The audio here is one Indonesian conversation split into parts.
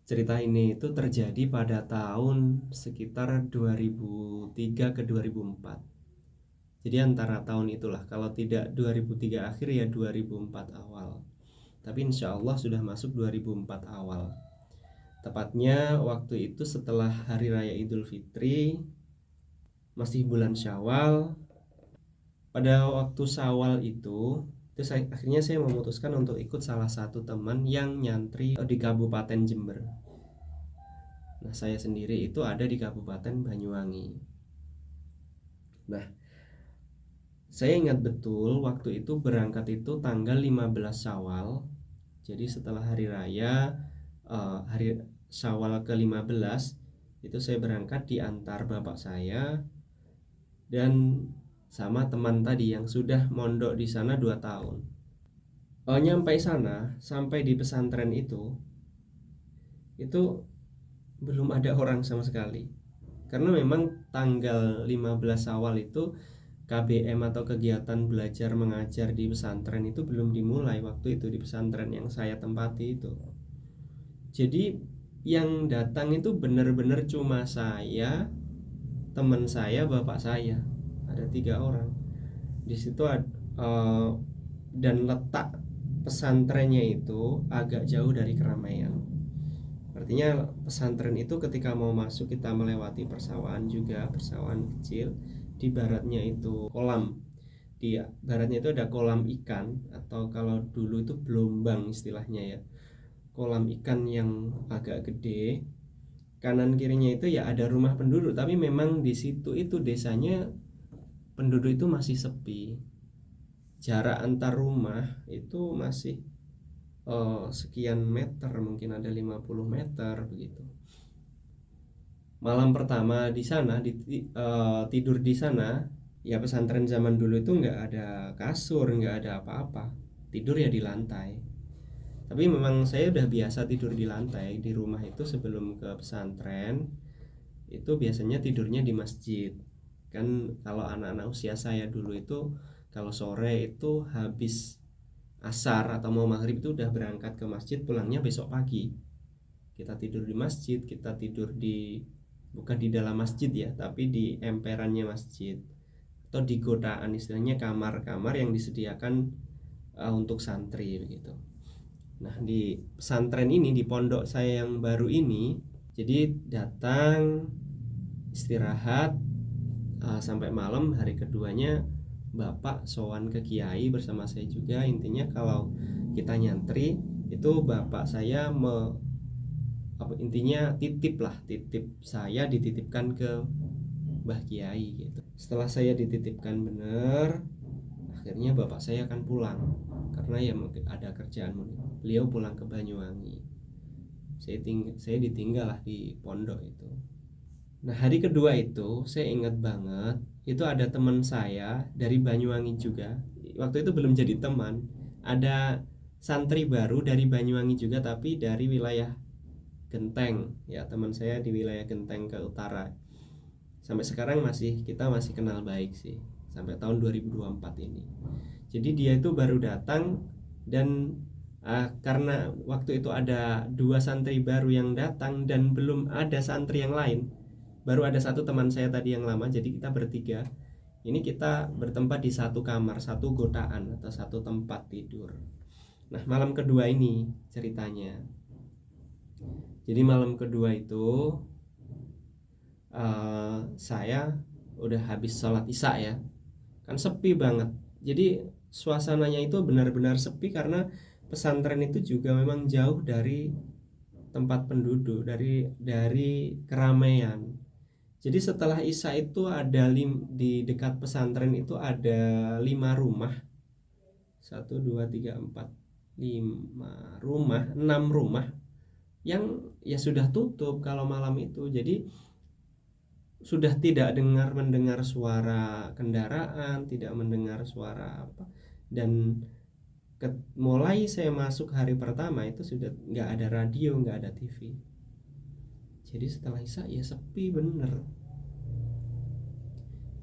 Cerita ini itu terjadi pada tahun sekitar 2003 ke 2004. Jadi antara tahun itulah, kalau tidak 2003 akhir ya 2004 awal. Tapi insya Allah sudah masuk 2004 awal. Tepatnya waktu itu setelah Hari Raya Idul Fitri, masih bulan Syawal. Pada waktu Syawal itu akhirnya saya memutuskan untuk ikut salah satu teman yang nyantri di Kabupaten Jember. Nah, saya sendiri itu ada di Kabupaten Banyuwangi. Nah, saya ingat betul waktu itu berangkat itu tanggal 15 Syawal. Jadi setelah hari raya, hari Syawal ke-15 itu saya berangkat diantar bapak saya dan sama teman tadi yang sudah mondok di sana 2 tahun. Nyampe sana, sampai di pesantren itu belum ada orang sama sekali. Karena memang tanggal 15 awal itu KBM atau kegiatan belajar mengajar di pesantren itu belum dimulai waktu itu di pesantren yang saya tempati itu. Jadi yang datang itu benar-benar cuma saya, teman saya, bapak saya. Ada 3 orang. Di situ dan letak pesantrennya itu agak jauh dari keramaian. Artinya pesantren itu ketika mau masuk kita melewati persawahan juga, persawahan kecil. Di baratnya itu kolam. Di baratnya itu ada kolam ikan, atau kalau dulu itu belombang istilahnya ya. Kolam ikan yang agak gede. Kanan kirinya itu ya ada rumah penduduk, tapi memang di situ itu desanya penduduk itu masih sepi. Jarak antar rumah itu masih sekian meter, mungkin ada 50 meter begitu. Malam pertama di sana tidur di sana, ya pesantren zaman dulu itu nggak ada kasur, nggak ada apa-apa, tidur ya di lantai. Tapi memang saya udah biasa tidur di lantai di rumah itu. Sebelum ke pesantren itu biasanya tidurnya di masjid. Kan kalau anak-anak usia saya dulu itu kalau sore itu habis asar atau mau maghrib itu udah berangkat ke masjid, pulangnya besok pagi. Kita tidur di masjid, kita tidur di, bukan di dalam masjid ya, tapi di emperannya masjid atau di godaan, istilahnya kamar-kamar yang disediakan untuk santri begitu. Nah, di pesantren ini, di pondok saya yang baru ini, jadi datang istirahat sampai malam. Hari keduanya bapak sowan ke kiai bersama saya juga. Intinya kalau kita nyantri itu bapak saya intinya titip saya dititipkan ke Mbah Kiai gitu. Setelah saya dititipkan bener, akhirnya bapak saya akan pulang karena ya mungkin ada kerjaan, beliau pulang ke Banyuwangi. Saya ditinggal lah di pondok itu. Nah, hari kedua itu saya ingat banget, itu ada teman saya dari Banyuwangi juga. Waktu itu belum jadi teman. Ada santri baru dari Banyuwangi juga, tapi dari wilayah Genteng ya, teman saya di wilayah Genteng ke utara. Sampai sekarang kita masih kenal baik sih sampai tahun 2024 ini. Jadi dia itu baru datang dan karena waktu itu ada 2 santri baru yang datang dan belum ada santri yang lain, baru ada satu teman saya tadi yang lama. Jadi kita bertiga ini kita bertempat di satu kamar, satu godaan atau satu tempat tidur. Nah, malam kedua ini ceritanya. Jadi malam kedua itu saya udah habis sholat isya ya, kan sepi banget. Jadi suasananya itu benar-benar sepi karena pesantren itu juga memang jauh dari tempat penduduk, dari keramaian. Jadi setelah isya itu di dekat pesantren itu ada 5 rumah. 1, 2, 3, 4, 5 rumah, 6 rumah yang ya sudah tutup kalau malam itu. Jadi sudah tidak mendengar suara kendaraan, tidak mendengar suara apa. Dan mulai saya masuk hari pertama itu sudah nggak ada radio, nggak ada TV. Jadi setelah isya ya sepi bener.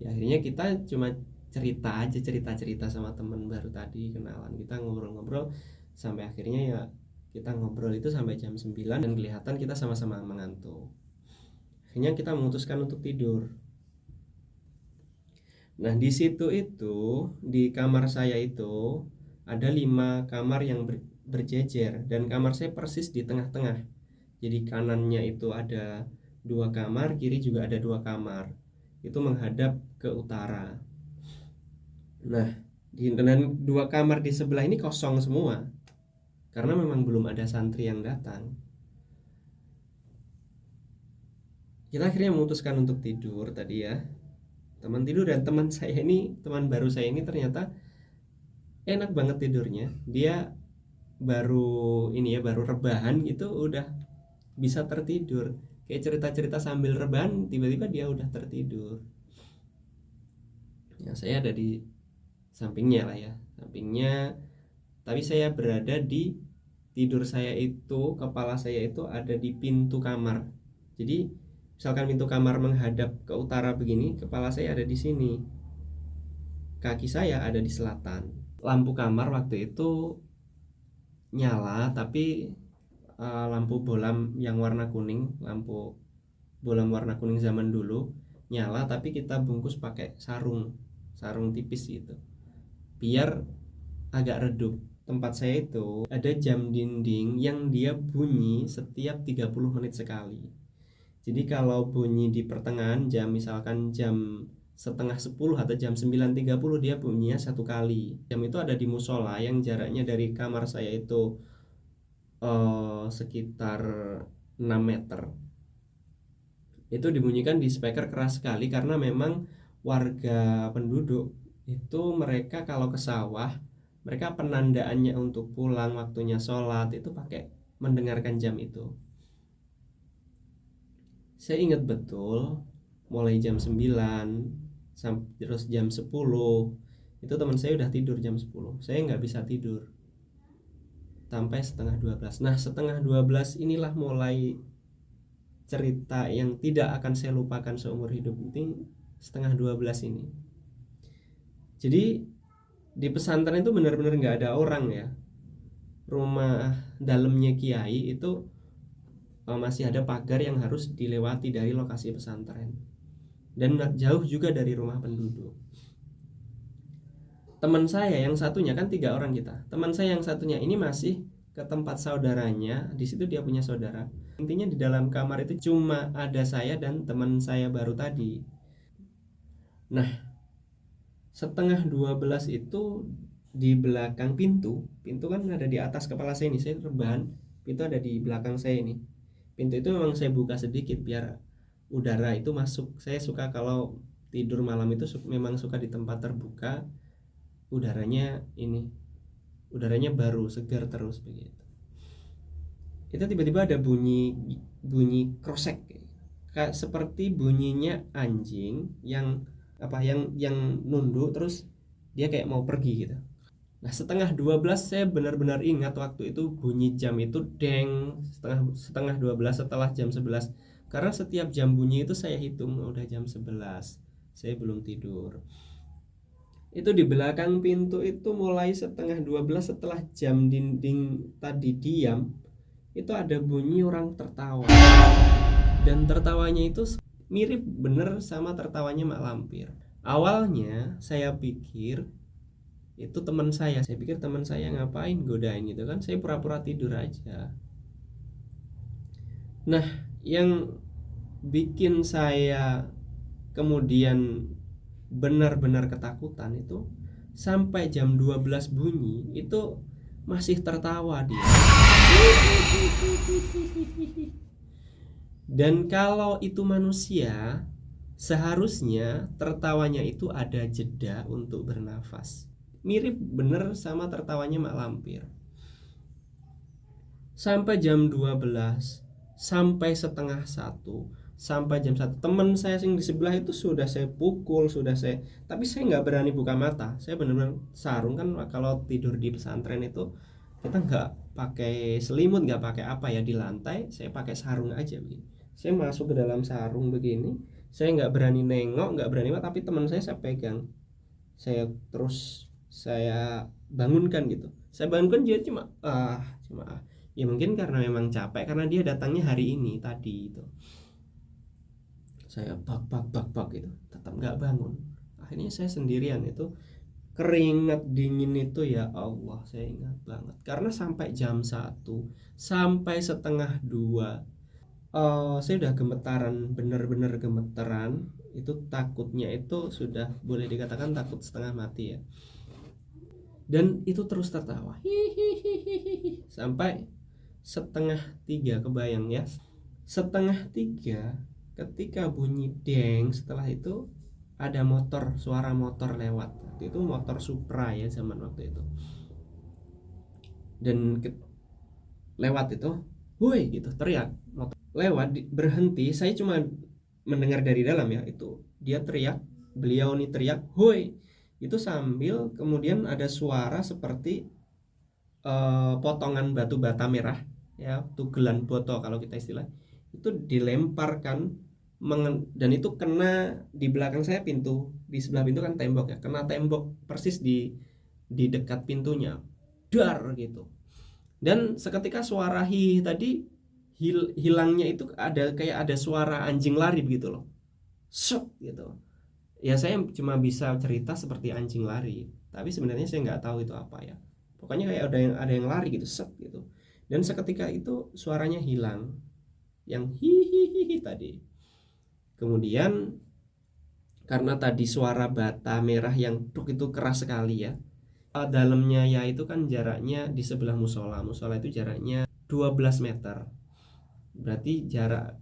Ya akhirnya kita cuma cerita-cerita sama teman baru tadi, kenalan, kita ngobrol-ngobrol sampai akhirnya ya Kita ngobrol itu sampai jam 9 dan kelihatan kita sama-sama mengantuk. Akhirnya kita memutuskan untuk tidur. Nah, di situ itu, di kamar saya itu ada 5 kamar yang berjejer, dan kamar saya persis di tengah-tengah. Jadi kanannya itu ada 2 kamar, kiri juga ada 2 kamar. Itu menghadap ke utara. Nah, dan 2 kamar di sebelah ini kosong semua, karena memang belum ada santri yang datang. Kita akhirnya memutuskan untuk tidur tadi ya. Teman tidur, dan teman baru saya ini ternyata enak banget tidurnya. Dia baru rebahan gitu udah bisa tertidur. Kayak cerita-cerita sambil rebahan, tiba-tiba dia udah tertidur. Ya, saya ada di sampingnya lah ya, sampingnya. Tapi saya berada di tidur saya itu, kepala saya itu ada di pintu kamar. Jadi misalkan pintu kamar menghadap ke utara begini, kepala saya ada di sini, kaki saya ada di selatan. Lampu kamar waktu itu nyala, tapi lampu bolam yang warna kuning, lampu bolam warna kuning zaman dulu nyala, tapi kita bungkus pakai sarung tipis gitu, biar agak redup. Tempat saya itu ada jam dinding yang dia bunyi setiap 30 menit sekali. Jadi kalau bunyi di pertengahan jam, misalkan jam setengah 10 atau jam 9.30, dia bunyinya 1 kali. Jam itu ada di musola yang jaraknya dari kamar saya itu sekitar 6 meter. Itu dibunyikan di speaker keras sekali, karena memang warga penduduk itu mereka kalau ke sawah, mereka penandaannya untuk pulang waktunya sholat itu pakai mendengarkan jam itu. Saya ingat betul, mulai jam 9 terus jam 10 itu teman saya udah tidur jam 10. Saya nggak bisa tidur sampai setengah 12. Nah, setengah 12 inilah mulai cerita yang tidak akan saya lupakan seumur hidup ini. Setengah 12 ini, jadi di pesantren itu benar-benar nggak ada orang ya. Rumah dalamnya kiai itu masih ada pagar yang harus dilewati dari lokasi pesantren, dan jauh juga dari rumah penduduk. Teman saya yang satunya, kan 3 orang kita, teman saya yang satunya ini masih ke tempat saudaranya. Di situ dia punya saudara. Intinya di dalam kamar itu cuma ada saya dan teman saya baru tadi. Nah, setengah 12 itu di belakang pintu kan ada di atas kepala saya ini, saya rebahan, pintu ada di belakang saya ini. Pintu itu memang saya buka sedikit biar udara itu masuk. Saya suka kalau tidur malam itu memang suka di tempat terbuka, udaranya baru segar terus begitu. Itu tiba-tiba ada bunyi krosek, kayak seperti bunyinya anjing yang nunduk terus dia kayak mau pergi gitu. Nah, setengah 12 saya benar-benar ingat waktu itu bunyi jam itu deng, setengah 12 setelah jam 11. Karena setiap jam bunyi itu saya hitung udah jam 11, saya belum tidur. Itu di belakang pintu itu mulai setengah 12 setelah jam dinding tadi diam, itu ada bunyi orang tertawa. Dan tertawanya itu mirip bener sama tertawanya Mak Lampir. Awalnya saya pikir itu teman saya. Saya pikir teman saya ngapain godain gitu kan. Saya pura-pura tidur aja. Nah, yang bikin saya kemudian benar-benar ketakutan itu sampai jam 12 bunyi itu masih tertawa dia. Dan kalau itu manusia, seharusnya tertawanya itu ada jeda untuk bernafas. Mirip bener sama tertawanya Mak Lampir. Sampai jam 12, sampai setengah 1, sampai jam 1, teman saya yang di sebelah itu sudah saya pukul, tapi saya nggak berani buka mata. Saya benar-benar sarung kan, kalau tidur di pesantren itu kita nggak pakai selimut, nggak pakai apa ya, di lantai saya pakai sarung aja begini. Saya masuk ke dalam sarung begini, saya nggak berani nengok, nggak berani apa, tapi teman saya pegang, saya bangunkan gitu. Saya bangunkan dia cuma Ya mungkin karena memang capek, karena dia datangnya hari ini tadi itu. Saya bak gitu, tetap nggak bangun. Akhirnya saya sendirian itu, keringat dingin itu ya Allah, saya ingat banget. Karena sampai jam 1, sampai setengah 2, saya udah gemetaran, bener-bener gemetaran. Itu takutnya itu sudah boleh dikatakan takut setengah mati ya. Dan itu terus tertawa hihihi sampai setengah 3, kebayang ya, setengah 3 ketika bunyi deng. Setelah itu ada motor, suara motor lewat. Waktu itu motor Supra ya zaman waktu itu. Dan lewat itu, woi gitu, teriak. Motor lewat berhenti, saya cuma mendengar dari dalam ya, itu dia teriak, beliau nih teriak woi, itu sambil kemudian ada suara seperti potongan batu bata merah ya, tugelan botol kalau kita istilah, itu dilemparkan dan itu kena di belakang saya, pintu di sebelah pintu kan tembok ya, kena tembok persis di dekat pintunya, dar gitu. Dan seketika suara hi tadi hilangnya, itu ada kayak ada suara anjing lari begitu loh, shock gitu. Ya saya cuma bisa cerita seperti anjing lari, tapi sebenarnya saya nggak tahu itu apa ya. Pokoknya kayak ada yang lari gitu, set gitu. Dan seketika itu suaranya hilang, yang hihihi tadi. Kemudian karena tadi suara bata merah yang truk itu keras sekali ya. Dalamnya ya itu kan jaraknya di sebelah musola. Musola itu jaraknya 12 meter. Berarti jarak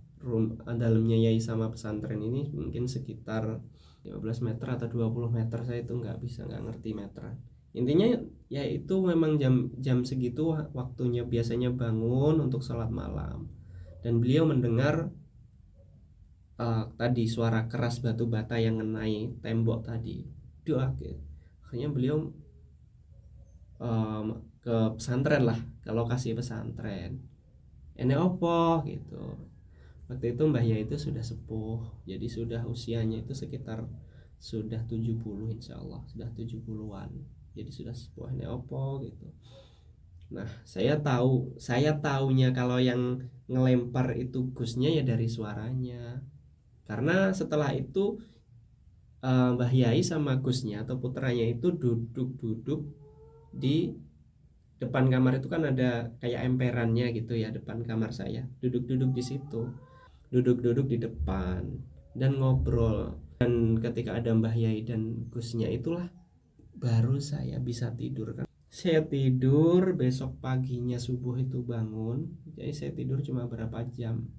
dalamnya Yai sama pesantren ini mungkin sekitar 15 meter atau 20 meter. Saya itu nggak ngerti meteran. Intinya ya itu memang jam segitu waktunya biasanya bangun untuk sholat malam. Dan beliau mendengar tadi suara keras batu bata yang ngenai tembok tadi. Doa gitu. Akhirnya beliau ke pesantren lah, ke lokasi pesantren. Ini opo gitu. Waktu itu Mbah Yai itu sudah sepuh, jadi sudah usianya itu sekitar sudah 70, insya Allah sudah 70-an, jadi sudah sepuh. Ini opo gitu. Nah saya taunya kalau yang ngelempar itu Gusnya ya dari suaranya. Karena setelah itu Mbah Yai sama Gusnya atau putranya itu duduk di depan kamar. Itu kan ada kayak emperannya gitu ya, depan kamar saya, duduk di situ, duduk di depan dan ngobrol. Dan ketika ada Mbah Yai dan Gusnya itulah baru saya bisa tidur kan. Saya tidur, besok paginya subuh itu bangun. Jadi saya tidur cuma berapa jam,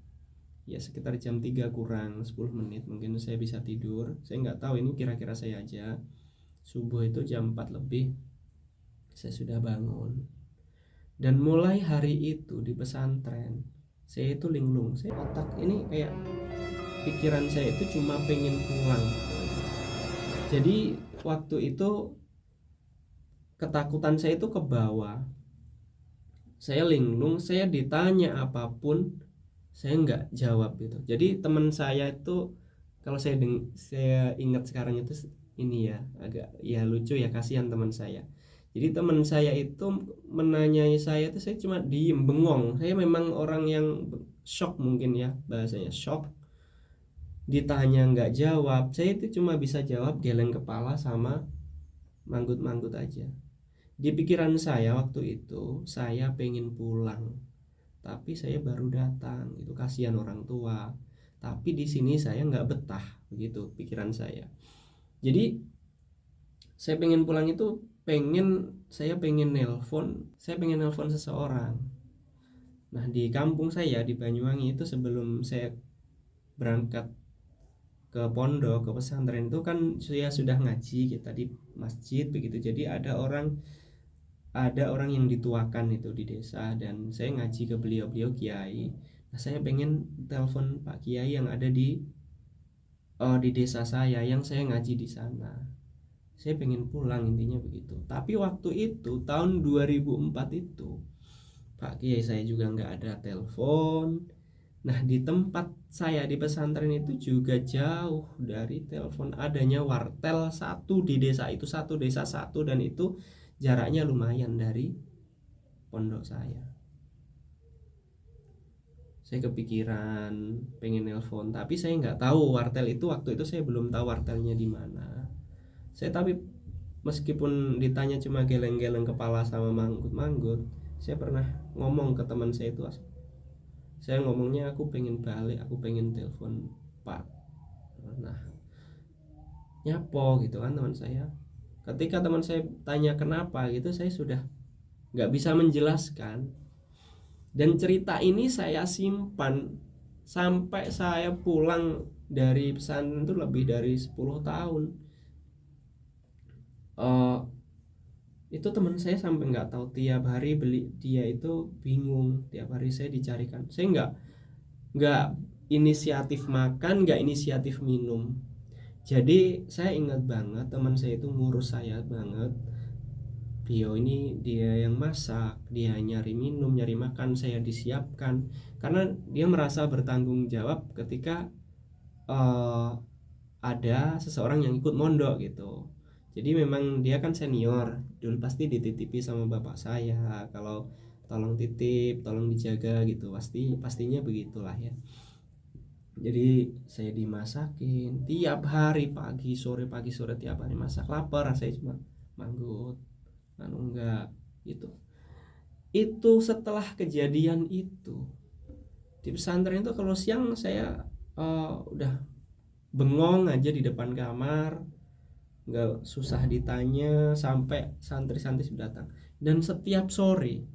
ya sekitar jam 3 kurang 10 menit mungkin saya bisa tidur. Saya nggak tahu, ini kira-kira saya aja. Subuh itu jam 4 lebih saya sudah bangun. Dan mulai hari itu di pesantren saya itu linglung. Saya otak ini kayak pikiran saya itu cuma pengen pulang. Jadi waktu itu ketakutan saya itu ke bawah. Saya linglung, saya ditanya apapun saya nggak jawab gitu. Jadi teman saya itu, kalau saya ingat sekarang itu, ini ya agak ya lucu ya, kasihan teman saya. Jadi teman saya itu menanyai saya itu saya cuma diem bengong. Saya memang orang yang shock, mungkin ya bahasanya shock. Ditanya nggak jawab, saya itu cuma bisa jawab geleng kepala sama manggut-manggut aja. Di pikiran saya waktu itu saya pengen pulang, tapi saya baru datang, itu kasihan orang tua. Tapi di sini saya nggak betah, begitu pikiran saya. Jadi saya pengen pulang itu saya pengen nelpon seseorang. Nah di kampung saya di Banyuwangi itu, sebelum saya berangkat ke pondok, ke pesantren itu kan saya sudah ngaji kita di masjid begitu. Jadi ada orang yang dituakan itu di desa, dan saya ngaji ke beliau kiai. Nah saya pengen telepon Pak Kiai yang ada di desa saya, yang saya ngaji di sana. Saya pengen pulang, intinya begitu. Tapi waktu itu tahun 2004 itu Pak Kiai saya juga nggak ada telepon. Nah di tempat saya di pesantren itu juga jauh dari telepon. Adanya wartel satu di desa itu, satu desa satu, dan itu jaraknya lumayan dari pondok saya. Saya kepikiran pengen nelpon, tapi saya nggak tahu wartel itu, waktu itu saya belum tahu wartelnya di mana. Saya tapi meskipun ditanya cuma geleng-geleng kepala sama manggut-manggut, saya pernah ngomong ke teman saya itu, saya ngomongnya aku pengen balik, aku pengen telepon Pak. Nah, nyapo gitu kan teman saya. Ketika teman saya tanya kenapa gitu, saya sudah nggak bisa menjelaskan. Dan cerita ini saya simpan sampai saya pulang dari pesantren itu lebih dari 10 tahun. Eh, itu teman saya sampai nggak tahu, tiap hari beli, dia itu bingung, tiap hari saya dicarikan. Saya nggak inisiatif makan, nggak inisiatif minum. Jadi saya ingat banget teman saya itu ngurus saya banget. Beliau ini dia yang masak, dia nyari minum, nyari makan, saya disiapkan. Karena dia merasa bertanggung jawab ketika uh, ada seseorang yang ikut mondok gitu. Jadi memang dia kan senior, dulu pasti dititipi sama bapak saya kalau tolong titip, tolong dijaga gitu. Pastinya begitulah ya. Jadi saya dimasakin tiap hari, pagi sore tiap hari masak. Lapar saya cuma manggut, enggak gitu. Itu setelah kejadian itu di pesantren itu, kalau siang saya udah bengong aja di depan kamar, nggak susah ditanya sampai santri-santri sudah datang. Dan setiap sore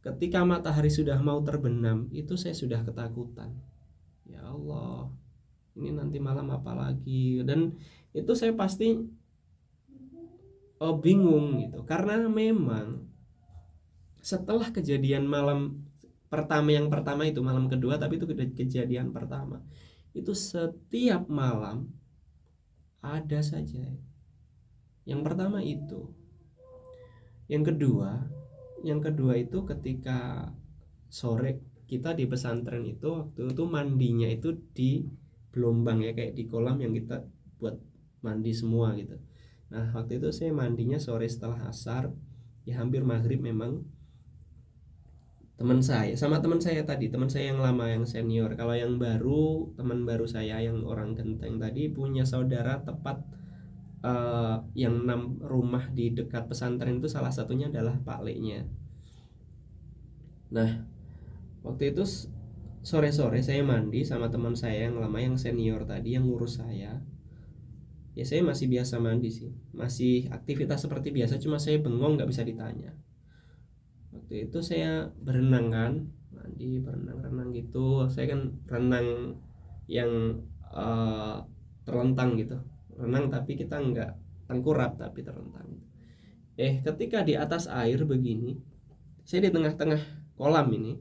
ketika matahari sudah mau terbenam itu saya sudah ketakutan, ya Allah ini nanti malam apa lagi. Dan itu saya pasti bingung gitu, karena memang setelah kejadian malam pertama, yang pertama itu malam kedua, tapi itu kejadian pertama itu setiap malam ada saja. Yang pertama itu, yang kedua itu ketika sore kita di pesantren itu, waktu itu mandinya itu di gelombang ya, kayak di kolam yang kita buat mandi semua gitu. Nah waktu itu saya mandinya sore setelah asar, ya hampir maghrib. Memang teman saya sama teman saya tadi, teman saya yang lama yang senior, kalau yang baru, teman baru saya yang orang genteng tadi punya saudara tepat yang 6 rumah di dekat pesantren itu, salah satunya adalah Pak Leknya. Nah waktu itu sore-sore saya mandi sama teman saya yang lama yang senior tadi yang ngurus saya. Ya saya masih biasa mandi sih, masih aktivitas seperti biasa, cuma saya bengong nggak bisa ditanya. Waktu itu saya berenang kan, mandi berenang gitu. Saya kan renang yang terlentang gitu, renang tapi kita nggak tengkurap tapi terlentang. Ketika di atas air begini, saya di tengah-tengah kolam ini,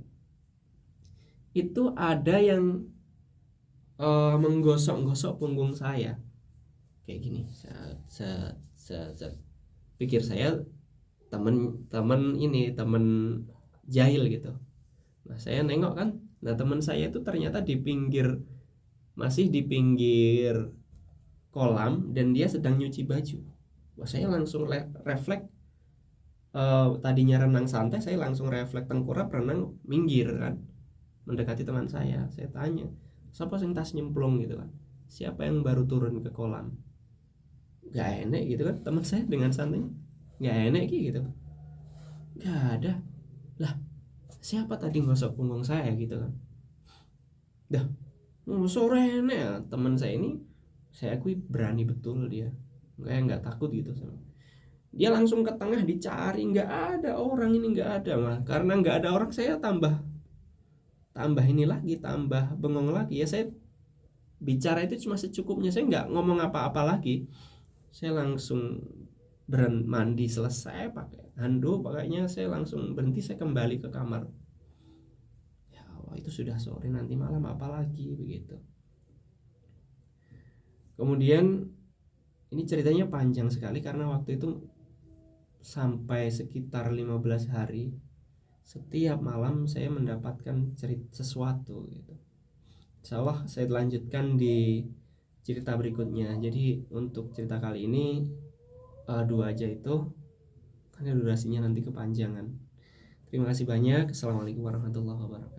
itu ada yang menggosok-gosok punggung saya kayak gini. Pikir saya temen jahil gitu. Nah saya nengok kan, nah teman saya itu ternyata masih di pinggir kolam, dan dia sedang nyuci baju. Wah saya langsung refleks, tadinya renang santai, saya langsung refleks tengkurap, renang minggir kan, mendekati teman saya. Saya tanya, siapa yang tas nyemplung gitu kan, siapa yang baru turun ke kolam. Gak enak gitu kan, teman saya dengan santainya, gak enak gitu, gak ada lah, siapa tadi ngosok punggung saya gitu kan. Dah sore enak ya, teman saya ini saya akui berani betul dia, nggak takut gitu sama. Dia langsung ke tengah dicari, nggak ada orang ini, nggak ada. Mah karena nggak ada orang, saya tambah ini lagi, tambah bengong lagi ya. Saya bicara itu cuma secukupnya, saya nggak ngomong apa-apa lagi. Saya langsung mandi selesai pakai handuk, pakainya saya langsung berhenti, saya kembali ke kamar. Ya Allah itu sudah sore, nanti malam apa lagi begitu. Kemudian ini ceritanya panjang sekali, karena waktu itu sampai sekitar 15 hari setiap malam saya mendapatkan sesuatu gitu. Insya Allah saya lanjutkan di cerita berikutnya. Jadi untuk cerita kali ini dua aja itu, karena durasinya nanti kepanjangan. Terima kasih banyak. Assalamualaikum warahmatullahi wabarakatuh.